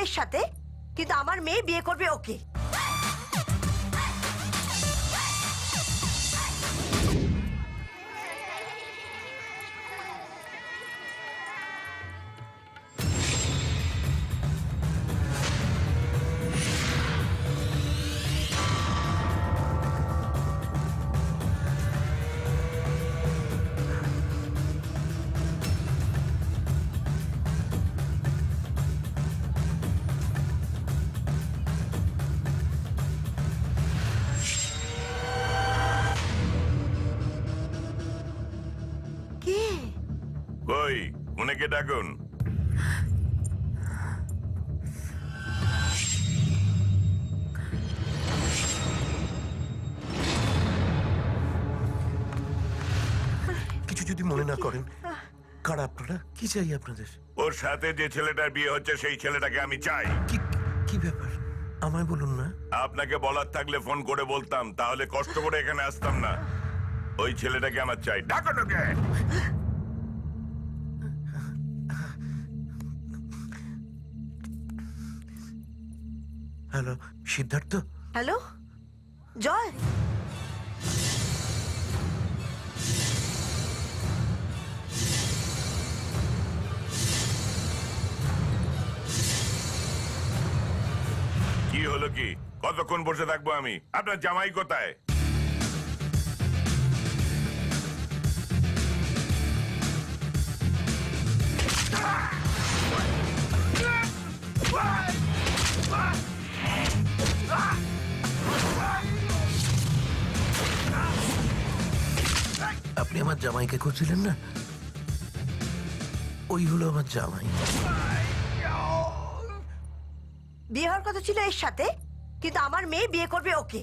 এর সাথে, কিন্তু আমার মেয়ে বিয়ে করবে ওকে। কই উনাকে ডাকুন। কিছু যদি মনে না করেন, কারা আপনারা? কি চাই আপনাদের? ওর সাথে যে ছেলেটার বিয়ে হচ্ছে সেই ছেলেটাকে আমি চাই। কি কি ব্যাপার আমায় বলুন না। আপনাকে বলার থাকলে ফোন করে বলতাম, তাহলে কষ্ট করে এখানে আসতাম না। ওই ছেলেটাকে আমার চাই, ডাকুন ওকে। হ্যালো, সিদ্ধার্থ? হ্যালো জয়, কি হলো কি? কতক্ষণ বসে থাকবো আমি? আপনার জামাই কোথায়? আপনি আমার জামাইকে খুঁজছিলেন না? ওই হলো আমার জামাই। বিয়ে হওয়ার কথা ছিল এর সাথে, কিন্তু আমার মেয়ে বিয়ে করবে ওকে।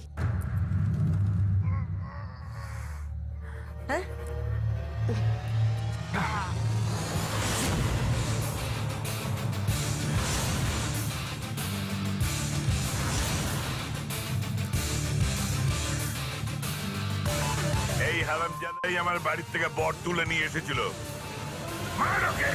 হ্যাঁ, এই হারামজাদাই আমার বাড়ির থেকে বর তুলে নিয়ে এসেছিল। মার ওকে।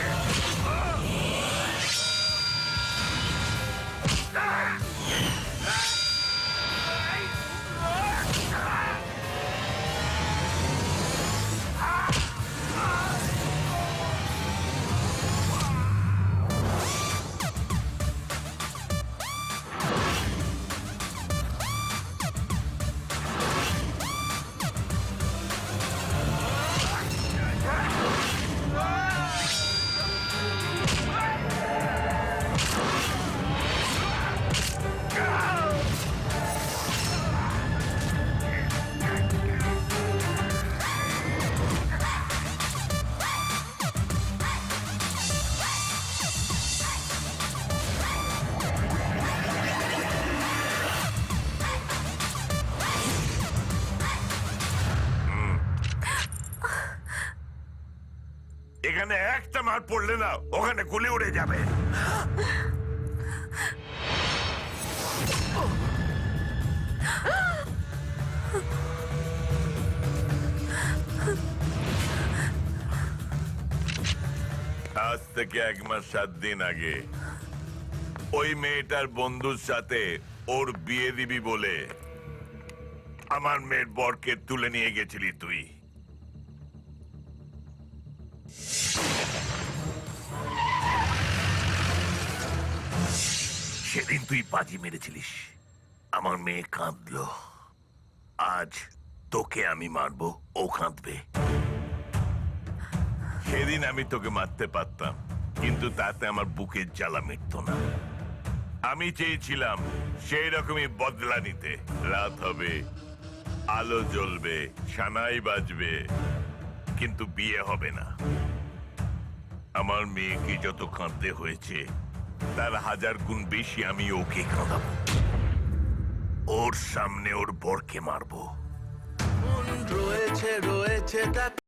এখানে একটা মার পড়লে না, ওখানে গুলি উড়ে যাবে। আজ থেকে 1 মাস 7 দিন আগে ওই মেয়েটার বন্ধুর সাথে ওর বিয়ে দিবি বলে আমার মেয়ের বরকে তুলে নিয়ে গেছিলি তুই। সেদিন তুই বাজি মেরেছিলিস, আমার মেয়ে কাঁদলো। আজ তোকে আমি মারবো, ও কাঁদবে। সেদিন আমি তোকে মারতে পারতাম, কিন্তু তাতে আমার বুকের জ্বালা মিটত না। আমি চেয়েছিলাম সেই রকমই বদলা নিতে। রাত হবে, আলো জ্বলবে, সানাই বাজবে, কিন্তু বিয়ে হবে না। আমার মেয়েকে যত কাঁদতে হয়েছে তার 1000 গুণ বেশি আমি ওকে কাঁদাবো। ওর সামনে ওর বরকে মারবো। রয়েছে রয়েছে টাকা